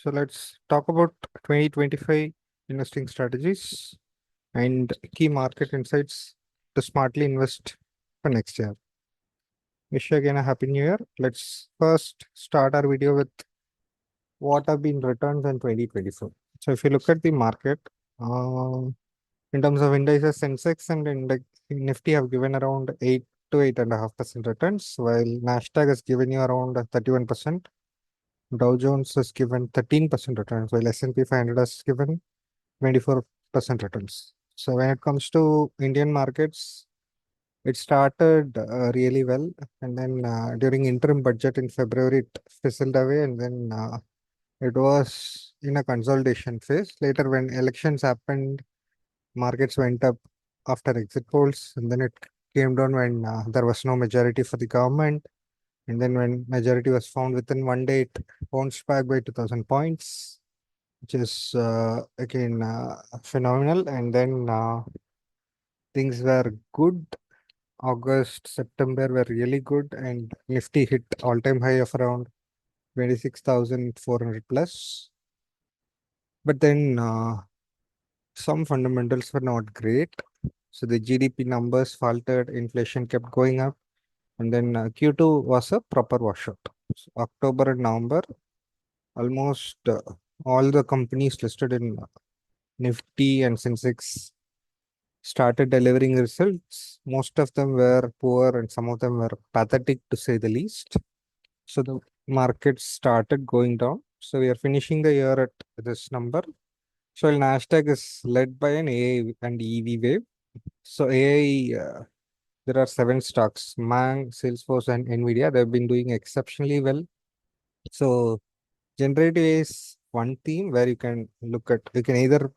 So let's talk about 2025 investing strategies and key market insights to smartly invest for next year. Wish you again a happy new year. Let's first start our video with what have been returns in 2024. So if you look at the market, in terms of indices, Sensex and Nifty have given around 8 to 8.5% returns, while Nasdaq has given you around 31%. Dow Jones has given 13% returns, while S&P 500 has given 24% returns. So when it comes to Indian markets, it started really well, and then during interim budget in February, it fizzled away, and then it was in a consolidation phase. Later, when elections happened, markets went up after exit polls, and then it came down when there was no majority for the government. And then when majority was found within one day, it bounced back by 2,000 points, which is again phenomenal. And then things were good. August, September were really good, and Nifty hit all-time high of around 26,400 plus. But then some fundamentals were not great. So the GDP numbers faltered, inflation kept going up, and then Q2 was a proper washout. So October and November, almost all the companies listed in Nifty and Sensex started delivering results. Most of them were poor and some of them were pathetic to say the least. So the market started going down. So we are finishing the year at this number. So Nasdaq is led by an AI and EV wave. So AI, there are 7 stocks: Mang, Salesforce, and Nvidia. They've been doing exceptionally well. So generative AI is one theme where you can look at. You can either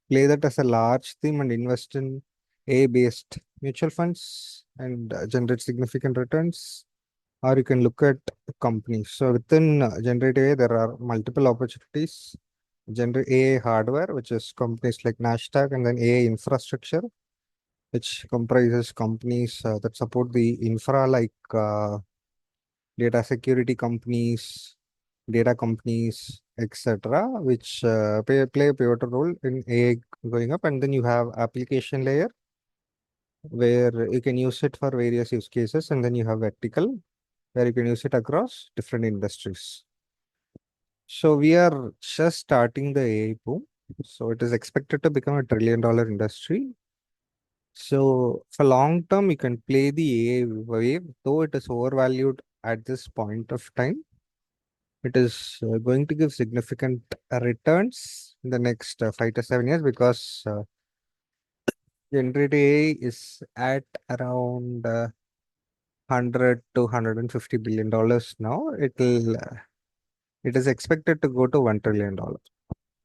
play that as a large theme and invest in AI-based mutual funds and generate significant returns, or you can look at companies. So within generative AI, there are multiple opportunities. Generative AI hardware, which is companies like Nasdaq, and then AI infrastructure, which comprises companies that support the infra like data security companies, data companies, etc., which play a pivotal role in AI going up. And then you have application layer where you can use it for various use cases, and then you have vertical where you can use it across different industries. So we are just starting the AI boom. So it is expected to become $1 trillion industry. So for long term, you can play the AI wave, though it is overvalued at this point of time. It is going to give significant returns in the next 5 to 7 years because generative AI is at around 100 to $150 billion now. It is expected to go to $1 trillion.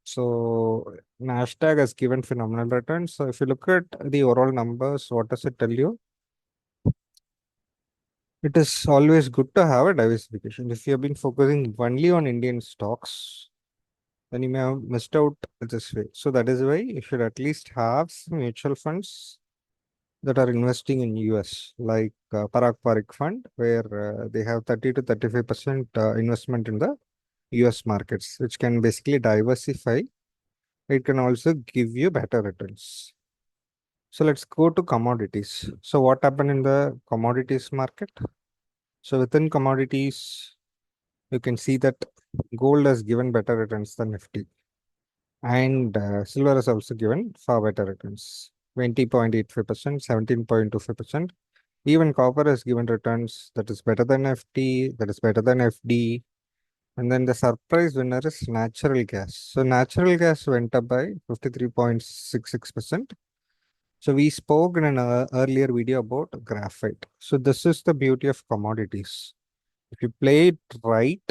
So Nasdaq has given phenomenal returns. So if you look at the overall numbers, what does it tell you? It is always good to have a diversification. If you have been focusing only on Indian stocks, then you may have missed out this way. So that is why you should at least have some mutual funds that are investing in US, like Parag Parikh Fund, where they have 30 to 35% investment in the US markets, which can basically diversify. It can also give you better returns. So let's go to commodities. So what happened in the commodities market? So within commodities, you can see that gold has given better returns than Nifty. And silver has also given far better returns, 20.85%, 17.25%. Even copper has given returns that is better than FT, that is better than FD. And then the surprise winner is natural gas. So natural gas went up by 53.66%. So we spoke in an earlier video about graphite. So this is the beauty of commodities. If you play it right,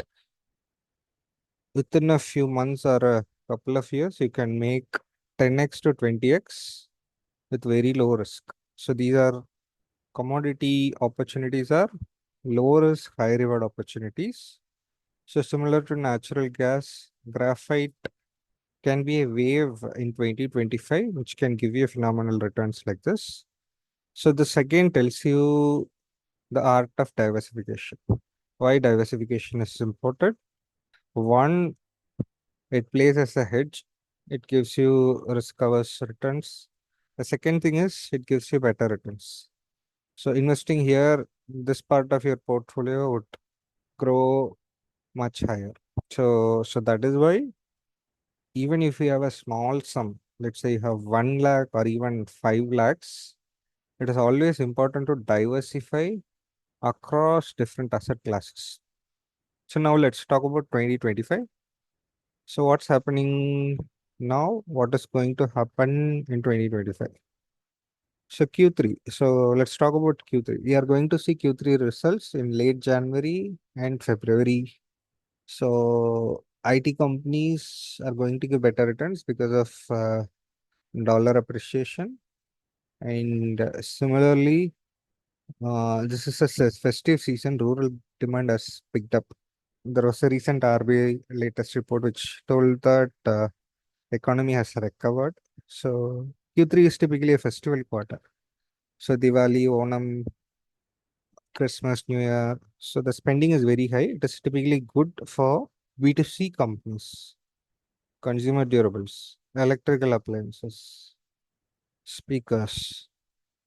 within a few months or a couple of years, you can make 10x to 20x with very low risk. So these are commodity opportunities are low risk, high reward opportunities. So similar to natural gas, graphite can be a wave in 2025, which can give you phenomenal returns like this. So this again tells you the art of diversification. Why diversification is important? One, It plays as a hedge. It gives you risk averse returns. The second thing is it gives you better returns. So investing here, this part of your portfolio would grow much higher. So that is why even if you have a small sum, let's say you have 1 lakh or even 5 lakhs, it is always important to diversify across different asset classes. So now let's talk about 2025. So what's happening now? What is going to happen in 2025? So Q3. So let's talk about Q3. We are going to see Q3 results in late January and February. So IT companies are going to give better returns because of dollar appreciation. And similarly, this is a festive season. Rural demand has picked up. There was a recent RBI latest report which told that economy has recovered. So Q3 is typically a festival quarter. So Diwali, Onam, Christmas, New Year. So the spending is very high. It is typically good for B2C companies, consumer durables, electrical appliances, speakers,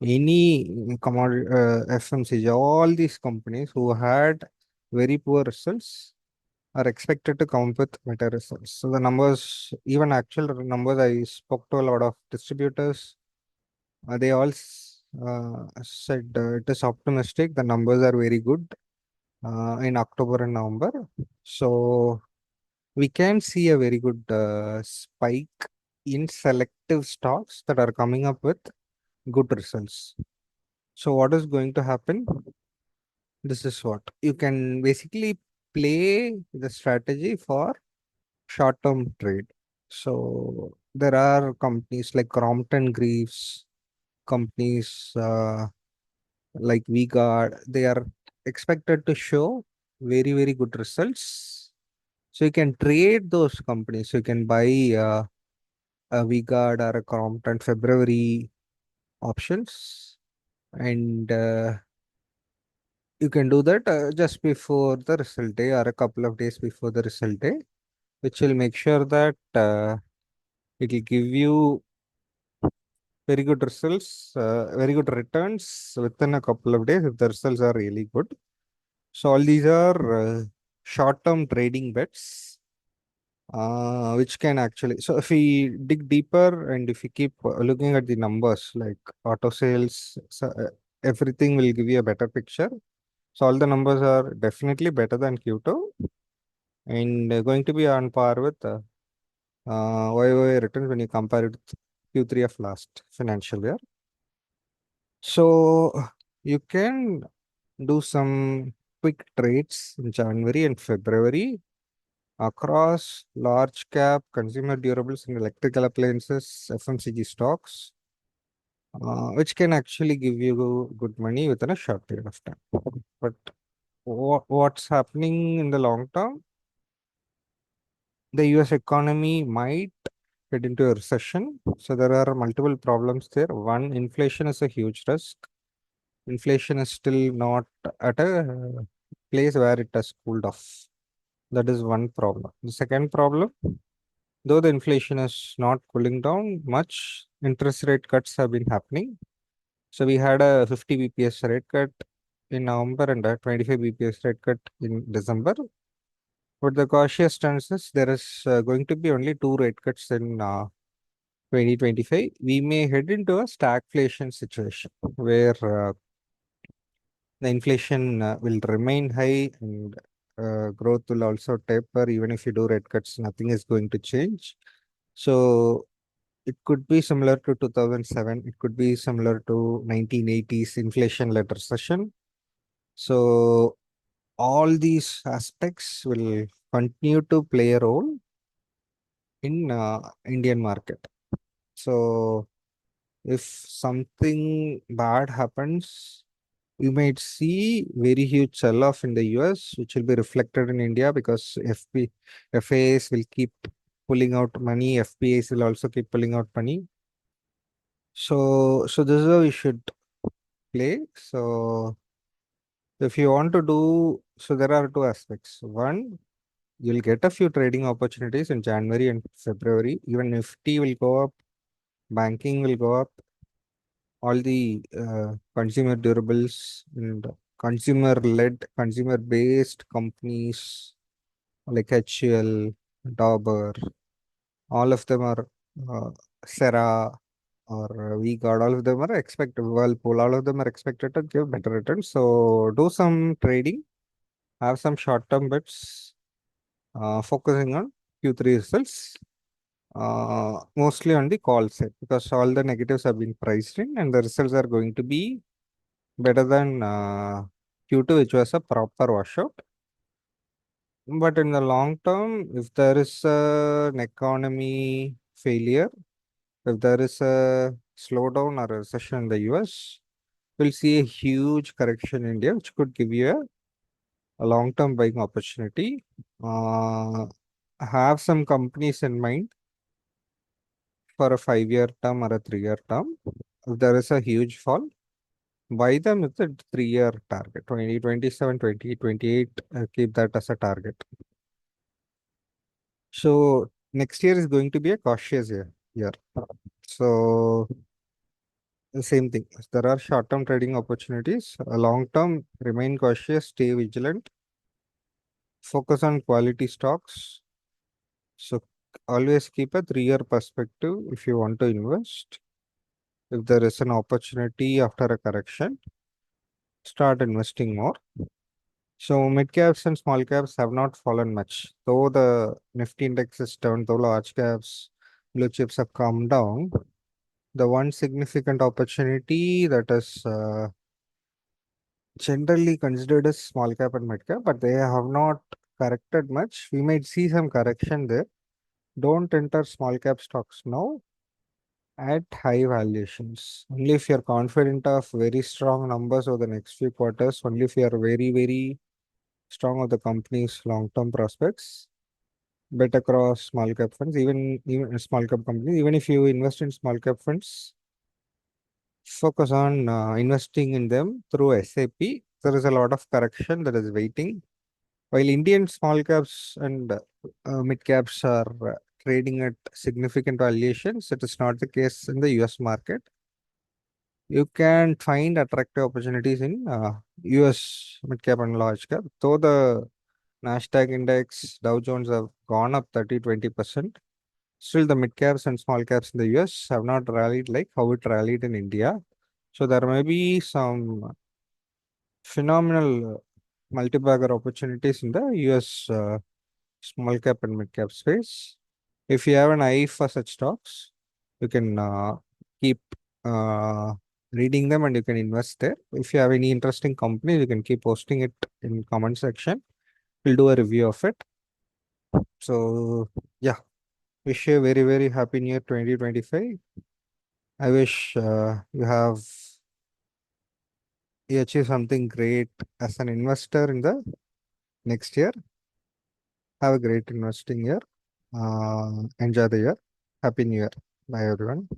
any commodity, FMCG, all these companies who had very poor results are expected to come up with better results. So the numbers, even actual numbers, I spoke to a lot of distributors. They all said it is optimistic. The numbers are very good in October and November. So we can see a very good spike in selective stocks that are coming up with good results. So what is going to happen? This is what you can basically play the strategy for short-term trade. So there are companies like Crompton Greaves, companies like VGuard, they are expected to show very, very good results. So you can trade those companies. You can buy a VGuard or a Crompton February options, and you can do that just before the result day or a couple of days before the result day, which will make sure that it will give you very good results, very good returns within a couple of days if the results are really good. So all these are short-term trading bets, which can actually. So if we dig deeper and if we keep looking at the numbers like auto sales, so, everything will give you a better picture. So all the numbers are definitely better than Q2 and going to be on par with YoY returns when you compare it with Q3 of last financial year. So you can do some quick trades in January and February across large cap consumer durables and electrical appliances, FMCG stocks, which can actually give you good money within a short period of time. But what's happening in the long term? The US economy might get into a recession. So there are multiple problems there. One, inflation is a huge risk. Inflation is still not at a place where it has cooled off. That is one problem. The second problem, though the inflation is not cooling down much, interest rate cuts have been happening. So we had a 50 bps rate cut in November and a 25 bps rate cut in December. But the cautious stance is there is going to be only two rate cuts in 2025. We may head into a stagflation situation where the inflation will remain high and growth will also taper. Even if you do rate cuts, nothing is going to change. So it could be similar to 2007. It could be similar to 1980s inflation-led recession. So all these aspects will continue to play a role in Indian market. So if something bad happens, you might see very huge sell-off in the US, which will be reflected in India because FAs will keep pulling out money, FPAs will also keep pulling out money. So this is how we should play. So if you want to do, so there are two aspects. One, You'll get a few trading opportunities in January and February. Even Nifty will go up, banking will go up, all the consumer durables and consumer-led, consumer-based companies like HCL, Dauber, all of them are Sera or V-Guard, all of them are expected, Whirlpool, all of them are expected to give better returns. So do some trading, have some short-term bets, focusing on Q3 results, mostly on the call side because all the negatives have been priced in and the results are going to be better than Q2, which was a proper washout. But in the long term, if there is an economy failure, if there is a slowdown or a recession in the US, we'll see a huge correction in India, which could give you a long-term buying opportunity. Have some companies in mind for a 5-year term or a 3-year term. If there is a huge fall, buy them with a 3-year target, 2027, 2028, keep that as a target. So next year is going to be a cautious year. So the same thing. There are short-term trading opportunities. Long-term, remain cautious, stay vigilant, focus on quality stocks. So always keep a 3-year perspective if you want to invest. If there is an opportunity after a correction, start investing more. So mid caps and small caps have not fallen much. Though the Nifty index is down, though large caps, blue chips have come down. The one significant opportunity that is generally considered as small cap and mid cap, but they have not corrected much. We might see some correction there. Don't enter small cap stocks now at high valuations. Only if you're confident of very strong numbers over the next few quarters, only if you are very, very strong of the company's long-term prospects, bet across small cap funds, even small cap companies. Even if you invest in small cap funds, focus on investing in them through SAP. There is a lot of correction that is waiting. While Indian small caps and mid caps are trading at significant valuations, it is not the case in the US market. You can find attractive opportunities in US mid cap and large cap. Though the Nasdaq index, Dow Jones have gone up 30-20%, still the mid caps and small caps in the US have not rallied like how it rallied in India. So there may be some phenomenal multi-bagger opportunities in the US small cap and mid cap space. If you have an eye for such stocks, you can keep uh, reading them and you can invest there. If you have any interesting companies, you can keep posting it in comment section. We'll do a review of it. So yeah, wish you a very, very happy new year 2025. I wish you achieve something great as an investor in the next year. Have a great investing year. Enjoy the year. Happy New Year. Bye, everyone.